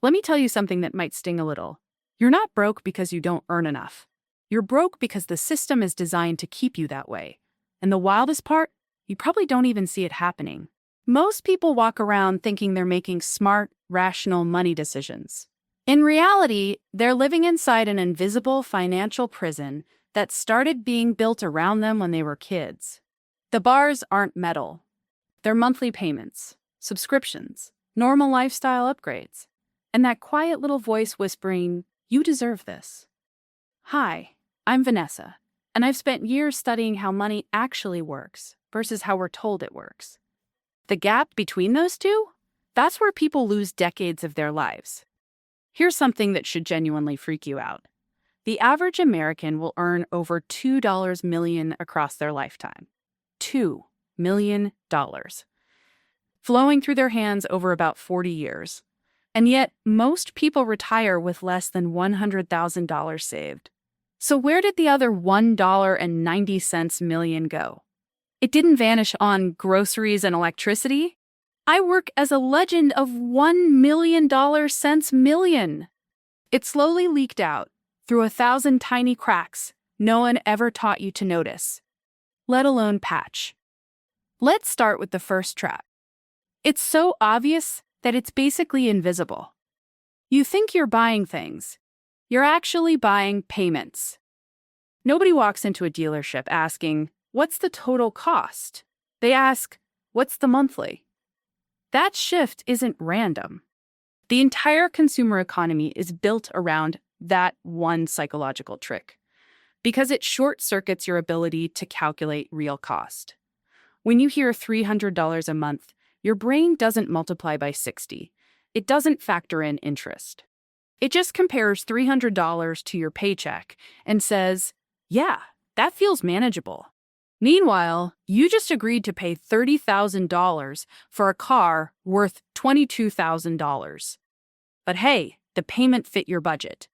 Let me tell you something that might sting a little. You're not broke because you don't earn enough. You're broke because the system is designed to keep you that way. And the wildest part, you probably don't even see it happening. Most people walk around thinking they're making smart, rational money decisions. In reality, they're living inside an invisible financial prison that started being built around them when they were kids. The bars aren't metal. They're monthly payments, subscriptions, normal lifestyle upgrades, and that quiet little voice whispering, "You deserve this." Hi, I'm Vanessa, and I've spent years studying how money actually works versus how we're told it works. The gap between those two? That's where people lose decades of their lives. Here's something that should genuinely freak you out. The average American will earn over $2 million across their lifetime. $2 million. Flowing through their hands over about 40 years. And yet, most people retire with less than $100,000 saved. So where did the other $1.90 million go? It didn't vanish on groceries and electricity. I work as a legend of $1 million cents million. It slowly leaked out through 1,000 tiny cracks no one ever taught you to notice, let alone patch. Let's start with the first trap. It's so obvious that it's basically invisible. You think you're buying things. You're actually buying payments. Nobody walks into a dealership asking, "What's the total cost?" They ask, "What's the monthly?" That shift isn't random. The entire consumer economy is built around that one psychological trick, because it short-circuits your ability to calculate real cost. When you hear $300 a month, your brain doesn't multiply by 60. It doesn't factor in interest. It just compares $300 to your paycheck and says, "Yeah, that feels manageable." Meanwhile, you just agreed to pay $30,000 for a car worth $22,000. But hey, the payment fit your budget.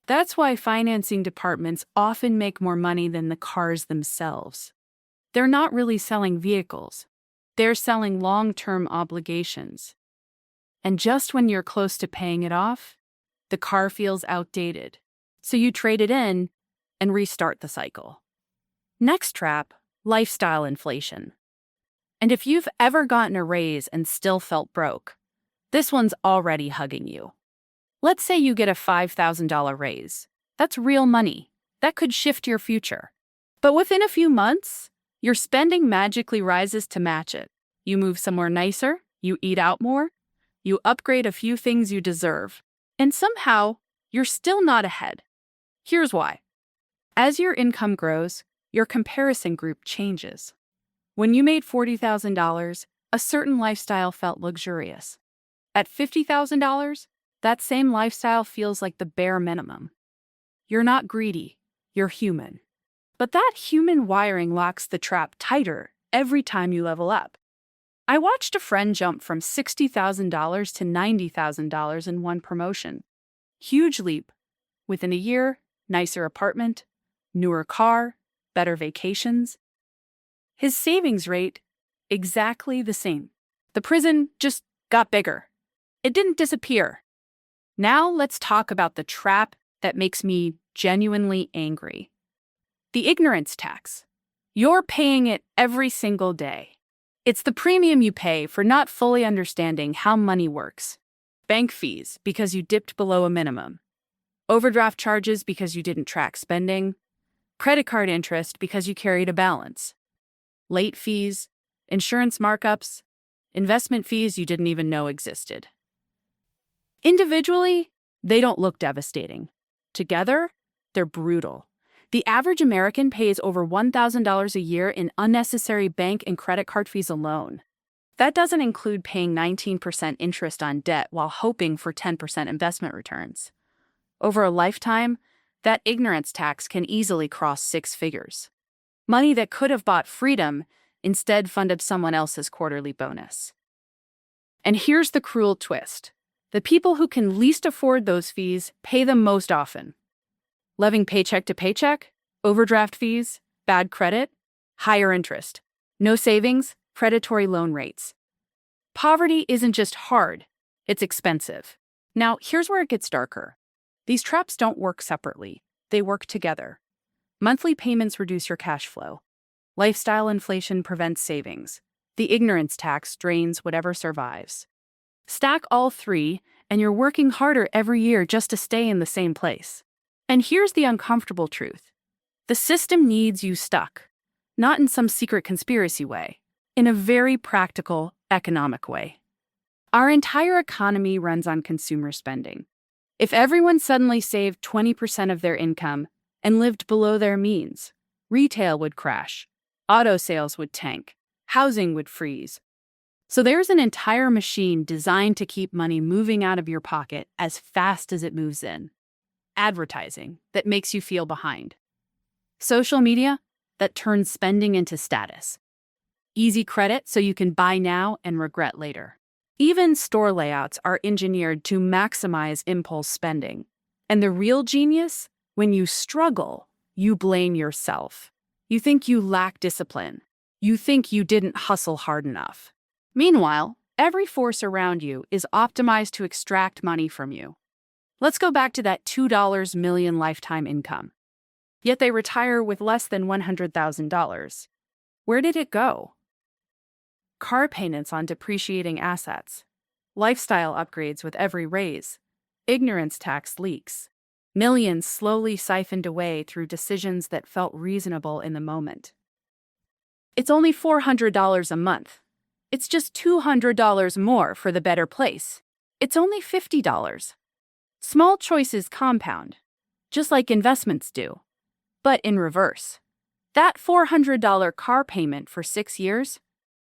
That's why financing departments often make more money than the cars themselves. They're not really selling vehicles. They're selling long-term obligations. And just when you're close to paying it off, the car feels outdated. So you trade it in and restart the cycle. Next trap, lifestyle inflation. And if you've ever gotten a raise and still felt broke, this one's already hugging you. Let's say you get a $5,000 raise. That's real money. That could shift your future. But within a few months, your spending magically rises to match it. You move somewhere nicer, you eat out more, you upgrade a few things you deserve, and somehow you're still not ahead. Here's why. As your income grows, your comparison group changes. When you made $40,000, a certain lifestyle felt luxurious. At $50,000, that same lifestyle feels like the bare minimum. You're not greedy, you're human. But that human wiring locks the trap tighter every time you level up. I watched a friend jump from $60,000 to $90,000 in one promotion. Huge leap. Within a year, nicer apartment, newer car, better vacations. His savings rate, exactly the same. The prison just got bigger. It didn't disappear. Now let's talk about the trap that makes me genuinely angry. The ignorance tax. You're paying it every single day. It's the premium you pay for not fully understanding how money works. Bank fees because you dipped below a minimum. Overdraft charges because you didn't track spending. Credit card interest because you carried a balance. Late fees, insurance markups, investment fees you didn't even know existed. Individually, they don't look devastating. Together, they're brutal. The average American pays over $1,000 a year in unnecessary bank and credit card fees alone. That doesn't include paying 19% interest on debt while hoping for 10% investment returns. Over a lifetime, that ignorance tax can easily cross 6 figures. Money that could have bought freedom instead funded someone else's quarterly bonus. And here's the cruel twist. The people who can least afford those fees pay them most often. Living paycheck to paycheck, overdraft fees, bad credit, higher interest, no savings, predatory loan rates. Poverty isn't just hard, it's expensive. Now, here's where it gets darker. These traps don't work separately, they work together. Monthly payments reduce your cash flow. Lifestyle inflation prevents savings. The ignorance tax drains whatever survives. Stack all three, and you're working harder every year just to stay in the same place. And here's the uncomfortable truth. The system needs you stuck, not in some secret conspiracy way, in a very practical, economic way. Our entire economy runs on consumer spending. If everyone suddenly saved 20% of their income and lived below their means, retail would crash, auto sales would tank, housing would freeze. So there's an entire machine designed to keep money moving out of your pocket as fast as it moves in. Advertising that makes you feel behind. Social media that turns spending into status. Easy credit so you can buy now and regret later. Even store layouts are engineered to maximize impulse spending. And the real genius? When you struggle, you blame yourself. You think you lack discipline. You think you didn't hustle hard enough. Meanwhile, every force around you is optimized to extract money from you. Let's go back to that $2 million lifetime income. Yet they retire with less than $100,000. Where did it go? Car payments on depreciating assets, lifestyle upgrades with every raise, ignorance tax leaks, millions slowly siphoned away through decisions that felt reasonable in the moment. It's only $400 a month. It's just $200 more for the better place. It's only $50. Small choices compound, just like investments do, but in reverse. That $400 car payment for 6 years?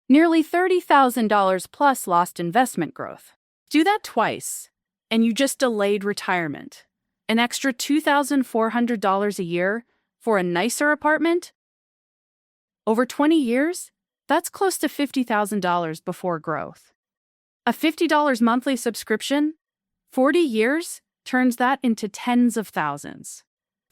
Nearly $30,000 plus lost investment growth. Do that twice, and you just delayed retirement. An extra $2,400 a year for a nicer apartment? Over 20 years, that's close to $50,000 before growth. A $50 monthly subscription? 40 years turns that into tens of thousands.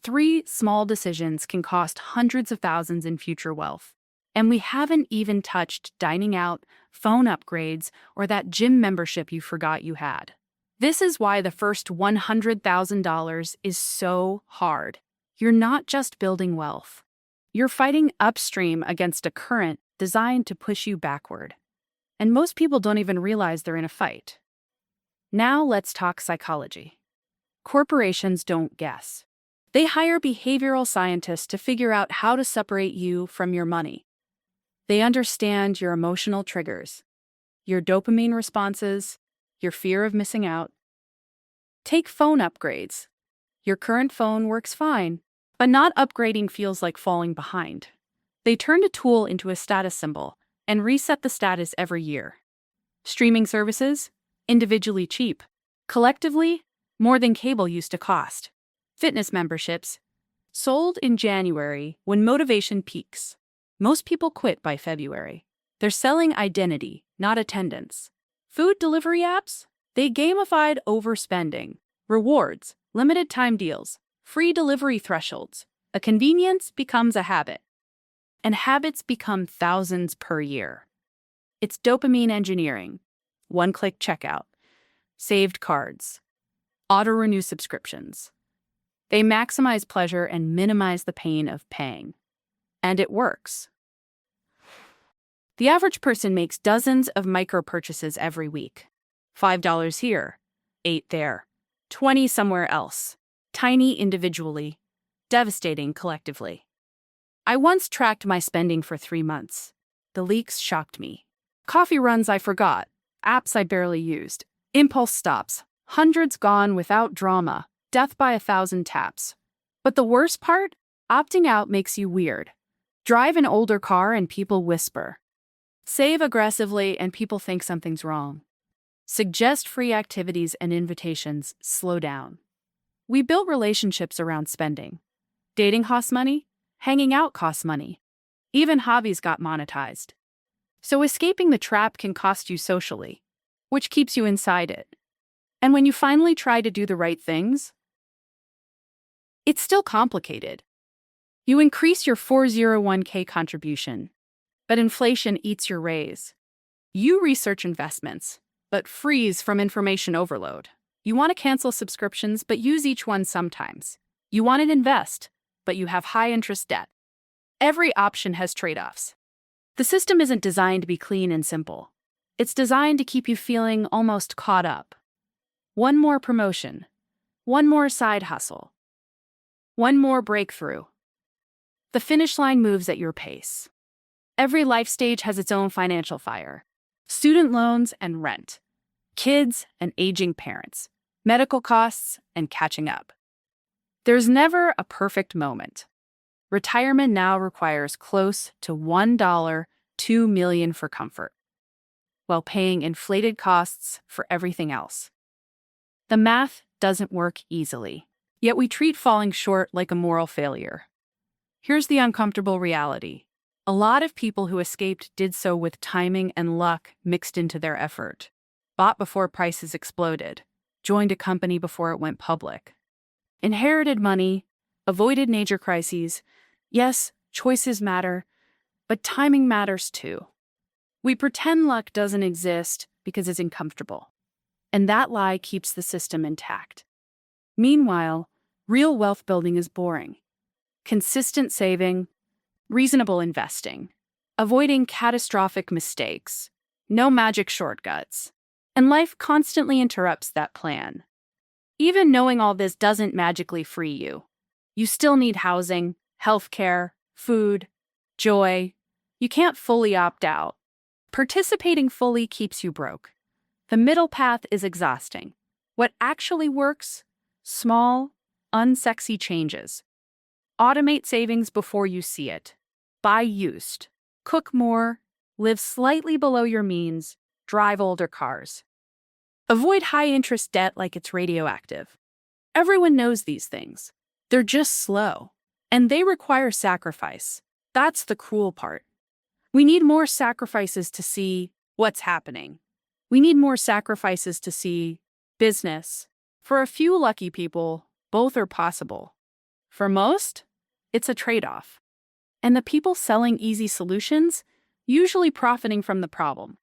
3 small decisions can cost hundreds of thousands in future wealth. And we haven't even touched dining out, phone upgrades, or that gym membership you forgot you had. This is why the first $100,000 is so hard. You're not just building wealth. You're fighting upstream against a current designed to push you backward. And most people don't even realize they're in a fight. Now let's talk psychology. Corporations don't guess. They hire behavioral scientists to figure out how to separate you from your money. They understand your emotional triggers, your dopamine responses, your fear of missing out. Take phone upgrades. Your current phone works fine, but not upgrading feels like falling behind. They turned a tool into a status symbol and reset the status every year. Streaming services? Individually cheap. Collectively, more than cable used to cost. Fitness memberships? Sold in January when motivation peaks. Most people quit by February. They're selling identity, not attendance. Food delivery apps? They gamified overspending. Rewards, limited time deals, free delivery thresholds. A convenience becomes a habit. And habits become thousands per year. It's dopamine engineering. One-click checkout. Saved cards. Auto-renew subscriptions. They maximize pleasure and minimize the pain of paying. And it works. The average person makes dozens of micro purchases every week. $5 here, $8 there, $20 somewhere else. Tiny individually, devastating collectively. I once tracked my spending for 3 months. The leaks shocked me. Coffee runs I forgot, apps I barely used, impulse stops, hundreds gone without drama, death by 1,000 taps. But the worst part? Opting out makes you weird. Drive an older car and people whisper. Save aggressively and people think something's wrong. Suggest free activities and invitations, slow down. We built relationships around spending. Dating costs money, hanging out costs money. Even hobbies got monetized. So escaping the trap can cost you socially, which keeps you inside it. And when you finally try to do the right things, it's still complicated. You increase your 401k contribution, but inflation eats your raise. You research investments, but freeze from information overload. You want to cancel subscriptions, but use each one sometimes. You want to invest, but you have high-interest debt. Every option has trade-offs. The system isn't designed to be clean and simple. It's designed to keep you feeling almost caught up. One more promotion. One more side hustle. One more breakthrough. The finish line moves at your pace. Every life stage has its own financial fire. Student loans and rent. Kids and aging parents. Medical costs and catching up. There's never a perfect moment. Retirement now requires close to $2 million for comfort, while paying inflated costs for everything else. The math doesn't work easily, yet we treat falling short like a moral failure. Here's the uncomfortable reality. A lot of people who escaped did so with timing and luck mixed into their effort. Bought before prices exploded, joined a company before it went public. Inherited money, avoided major crises. Yes, choices matter, but timing matters too. We pretend luck doesn't exist because it's uncomfortable, and that lie keeps the system intact. Meanwhile, real wealth building is boring. Consistent saving, reasonable investing, avoiding catastrophic mistakes, no magic shortcuts, and life constantly interrupts that plan. Even knowing all this doesn't magically free you. You still need housing, healthcare, food, joy. You can't fully opt out. Participating fully keeps you broke. The middle path is exhausting. What actually works? Small, unsexy changes. Automate savings before you see it. Buy used. Cook more. Live slightly below your means. Drive older cars. Avoid high-interest debt like it's radioactive. Everyone knows these things. They're just slow, and they require sacrifice. That's the cruel part. We need more sacrifices to see what's happening. We need more sacrifices to see business. For a few lucky people, both are possible. For most, it's a trade-off. And the people selling easy solutions, usually profiting from the problem.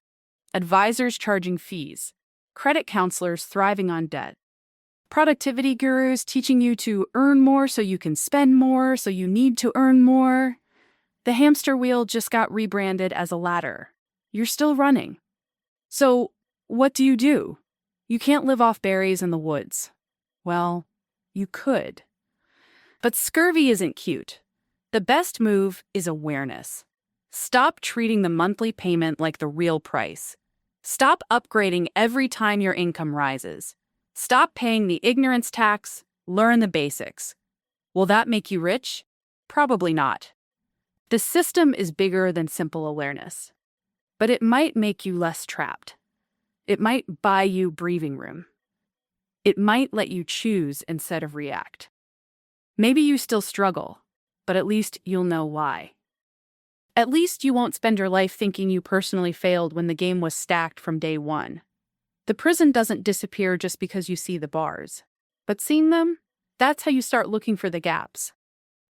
Advisors charging fees. Credit counselors thriving on debt. Productivity gurus teaching you to earn more so you can spend more, so you need to earn more. The hamster wheel just got rebranded as a ladder. You're still running. So, what do? You can't live off berries in the woods. Well, you could. But scurvy isn't cute. The best move is awareness. Stop treating the monthly payment like the real price. Stop upgrading every time your income rises. Stop paying the ignorance tax. Learn the basics. Will that make you rich? Probably not. The system is bigger than simple awareness, but it might make you less trapped. It might buy you breathing room. It might let you choose instead of react. Maybe you still struggle, but at least you'll know why. At least you won't spend your life thinking you personally failed when the game was stacked from day one. The prison doesn't disappear just because you see the bars. But seeing them, that's how you start looking for the gaps.